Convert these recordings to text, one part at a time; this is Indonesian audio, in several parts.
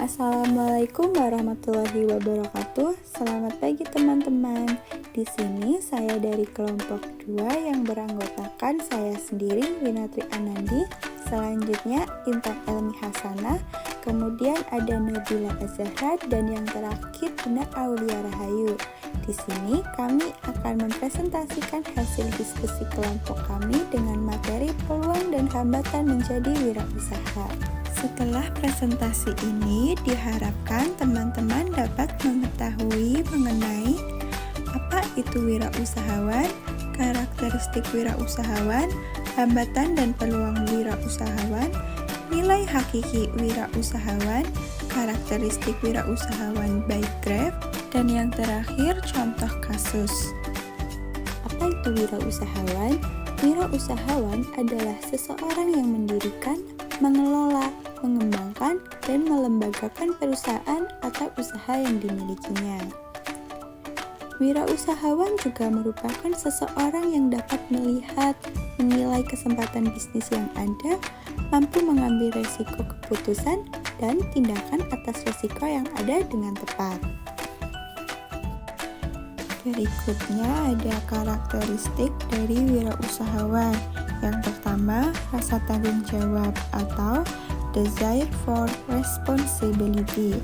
Assalamualaikum warahmatullahi wabarakatuh. Selamat pagi teman-teman. Di sini saya dari kelompok 2 yang beranggotakan saya sendiri, Winatri Anandi. Selanjutnya Intan Elmi Hasanah, kemudian ada Nabila Azahra, dan yang terakhir Bunda Aulia Rahayu. Di sini kami akan mempresentasikan hasil diskusi kelompok kami dengan materi peluang dan hambatan menjadi wirausaha. Setelah presentasi ini, diharapkan teman-teman dapat mengetahui mengenai apa itu wirausahawan, karakteristik wirausahawan, hambatan dan peluang wirausahawan, nilai hakiki wirausahawan, karakteristik wirausahawan by Graf, dan yang terakhir contoh kasus. Apa itu wirausahawan? Wirausahawan adalah seseorang yang mendirikan, mengelola, mengembangkan, dan melembagakan perusahaan atau usaha yang dimilikinya. Wirausahawan juga merupakan seseorang yang dapat melihat, menilai kesempatan bisnis yang ada, mampu mengambil resiko keputusan, dan tindakan atas resiko yang ada dengan tepat. Berikutnya ada karakteristik dari wirausahawan. Yang pertama, rasa tanggung jawab atau desire for responsibility.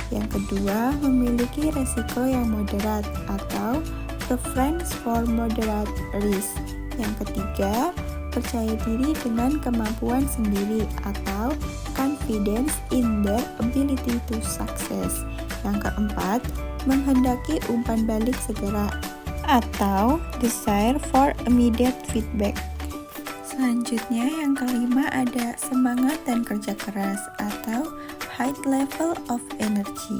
Yang kedua, memiliki resiko yang moderat atau preference for moderate risk. Yang ketiga, percaya diri dengan kemampuan sendiri atau confidence in their ability to success. Yang keempat, menghendaki umpan balik segera atau desire for immediate feedback. Selanjutnya yang kelima ada semangat dan kerja keras atau high level of energy.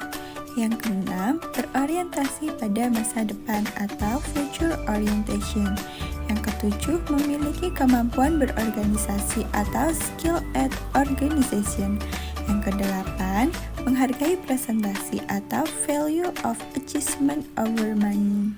Yang keenam, berorientasi pada masa depan atau future orientation. Yang ketujuh, memiliki kemampuan berorganisasi atau skill at organization. Yang kedelapan, menghargai presentasi atau value of achievement over money.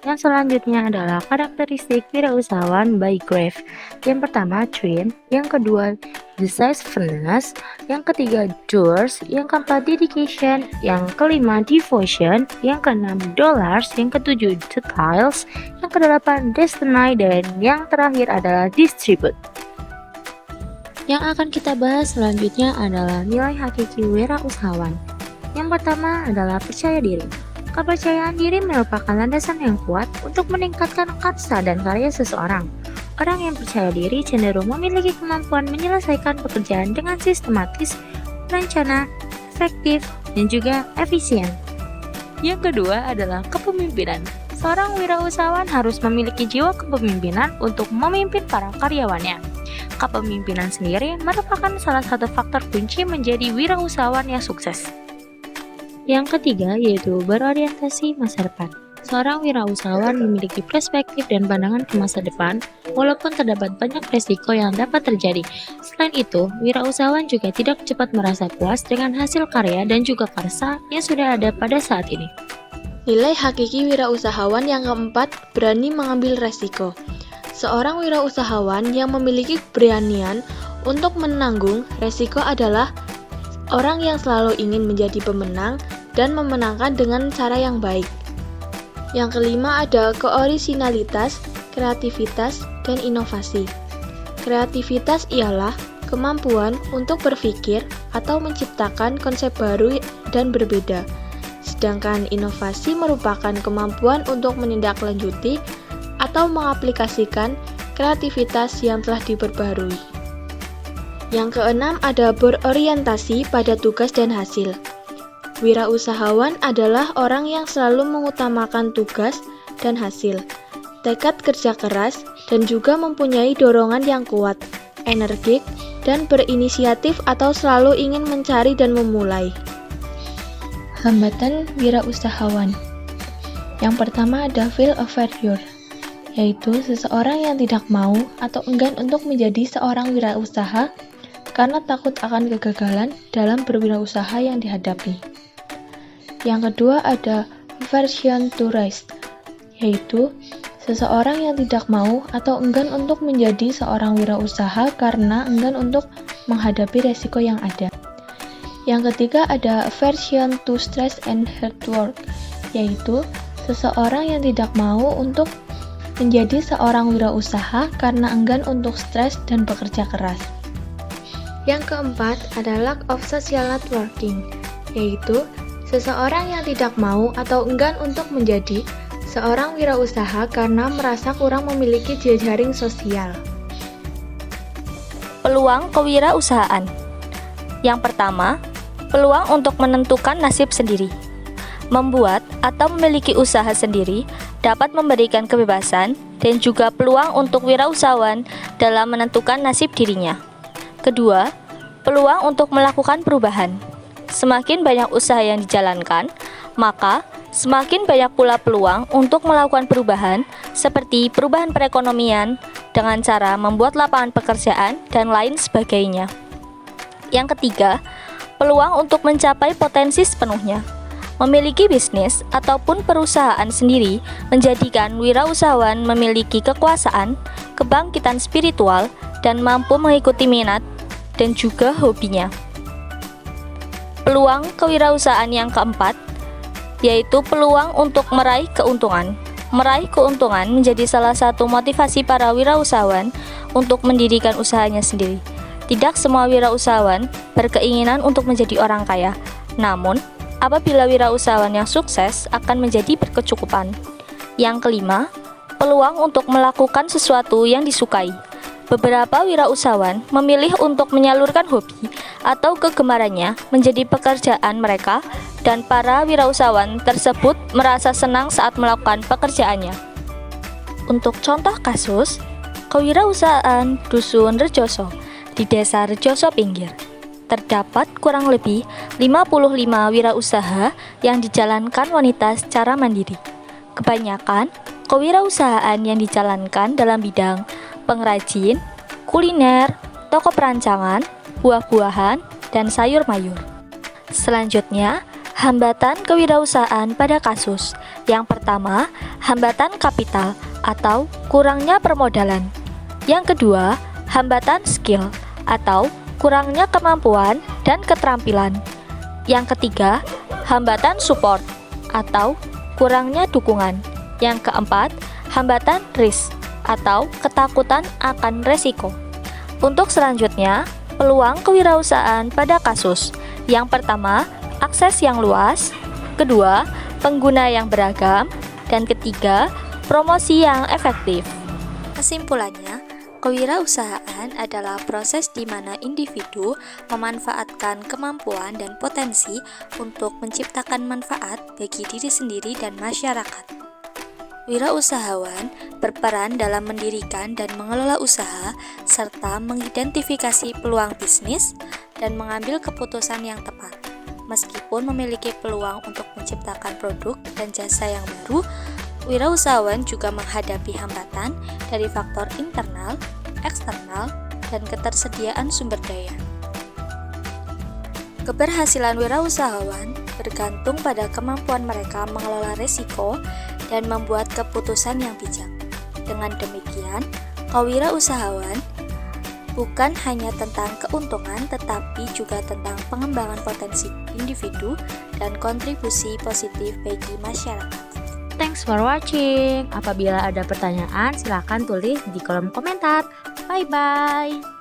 Yang selanjutnya adalah karakteristik wirausahawan by Graf. Yang pertama, twin. Yang kedua, decisiveness. Yang ketiga, doers. Yang keempat, dedication. Yang kelima, devotion. Yang keenam, dollars. Yang ketujuh, details. Yang kedelapan, destiny. Dan yang terakhir adalah distribute. Yang akan kita bahas selanjutnya adalah nilai hakiki wirausahawan. Yang pertama adalah percaya diri. Kepercayaan diri merupakan landasan yang kuat untuk meningkatkan karsa dan karya seseorang. Orang yang percaya diri cenderung memiliki kemampuan menyelesaikan pekerjaan dengan sistematis, rencana, efektif, dan juga efisien. Yang kedua adalah kepemimpinan. Seorang wirausahawan harus memiliki jiwa kepemimpinan untuk memimpin para karyawannya. Kepemimpinan sendiri merupakan salah satu faktor kunci menjadi wirausahawan yang sukses. Yang ketiga yaitu berorientasi masa depan. Seorang wirausahawan memiliki perspektif dan pandangan ke masa depan, walaupun terdapat banyak resiko yang dapat terjadi. Selain itu, wirausahawan juga tidak cepat merasa puas dengan hasil karya dan juga karsa yang sudah ada pada saat ini. Nilai hakiki wirausahawan yang keempat, berani mengambil resiko. Seorang wirausahawan yang memiliki keberanian untuk menanggung resiko adalah orang yang selalu ingin menjadi pemenang dan memenangkan dengan cara yang baik. Yang kelima ada keorisinalitas, kreativitas, dan inovasi. Kreativitas ialah kemampuan untuk berpikir atau menciptakan konsep baru dan berbeda. Sedangkan inovasi merupakan kemampuan untuk menindaklanjuti atau mengaplikasikan kreativitas yang telah diperbarui. Yang keenam ada berorientasi pada tugas dan hasil. Wirausahawan adalah orang yang selalu mengutamakan tugas dan hasil, tekad kerja keras, dan juga mempunyai dorongan yang kuat, energik, dan berinisiatif atau selalu ingin mencari dan memulai. Hambatan wirausahawan. Yang pertama ada feel of failure, yaitu seseorang yang tidak mau atau enggan untuk menjadi seorang wirausaha karena takut akan kegagalan dalam berwirausaha yang dihadapi. Yang kedua ada aversion to risk, yaitu seseorang yang tidak mau atau enggan untuk menjadi seorang wirausaha karena enggan untuk menghadapi resiko yang ada. Yang ketiga ada aversion to stress and hard work, yaitu seseorang yang tidak mau untuk menjadi seorang wirausaha karena enggan untuk stres dan bekerja keras. Yang keempat ada lack of social networking, yaitu seseorang yang tidak mau atau enggan untuk menjadi seorang wirausaha karena merasa kurang memiliki jejaring sosial. Peluang kewirausahaan. Yang pertama, peluang untuk menentukan nasib sendiri. Membuat atau memiliki usaha sendiri dapat memberikan kebebasan dan juga peluang untuk wirausahawan dalam menentukan nasib dirinya. Kedua, peluang untuk melakukan perubahan. Semakin banyak usaha yang dijalankan, maka semakin banyak pula peluang untuk melakukan perubahan seperti perubahan perekonomian dengan cara membuat lapangan pekerjaan dan lain sebagainya. Yang ketiga, peluang untuk mencapai potensi sepenuhnya. Memiliki bisnis ataupun perusahaan sendiri menjadikan wirausahawan memiliki kekuasaan, kebangkitan spiritual, dan mampu mengikuti minat dan juga hobinya. Peluang kewirausahaan yang keempat, yaitu peluang untuk meraih keuntungan. Meraih keuntungan menjadi salah satu motivasi para wirausahawan untuk mendirikan usahanya sendiri. Tidak semua wirausahawan berkeinginan untuk menjadi orang kaya, namun apabila wirausahawan yang sukses akan menjadi berkecukupan. Yang kelima, peluang untuk melakukan sesuatu yang disukai. Beberapa wirausahawan memilih untuk menyalurkan hobi atau kegemarannya menjadi pekerjaan mereka, dan para wirausahawan tersebut merasa senang saat melakukan pekerjaannya. Untuk contoh kasus, kewirausahaan Dusun Rejoso di Desa Rejoso Pinggir. Terdapat kurang lebih 55 wirausaha yang dijalankan wanita secara mandiri. Kebanyakan kewirausahaan yang dijalankan dalam bidang pengrajin, kuliner, toko perancangan, buah-buahan, dan sayur mayur. Selanjutnya, hambatan kewirausahaan pada kasus. Yang pertama, hambatan kapital atau kurangnya permodalan. Yang kedua, hambatan skill atau kurangnya kemampuan dan keterampilan. Yang ketiga, hambatan support atau kurangnya dukungan. Yang keempat, hambatan risk atau ketakutan akan resiko. Untuk selanjutnya, peluang kewirausahaan pada kasus. Yang pertama, akses yang luas. Kedua, pengguna yang beragam. Dan ketiga, promosi yang efektif. Kesimpulannya, kewirausahaan adalah proses di mana individu memanfaatkan kemampuan dan potensi untuk menciptakan manfaat bagi diri sendiri dan masyarakat. Wirausahawan berperan dalam mendirikan dan mengelola usaha serta mengidentifikasi peluang bisnis dan mengambil keputusan yang tepat. Meskipun memiliki peluang untuk menciptakan produk dan jasa yang baru, wirausahawan juga menghadapi hambatan dari faktor internal, eksternal, dan ketersediaan sumber daya. Keberhasilan wirausahawan bergantung pada kemampuan mereka mengelola risiko dan membuat keputusan yang bijak. Dengan demikian, kewirausahaan bukan hanya tentang keuntungan tetapi juga tentang pengembangan potensi individu dan kontribusi positif bagi masyarakat. Thanks for watching. Apabila ada pertanyaan, silakan tulis di kolom komentar. Bye-bye.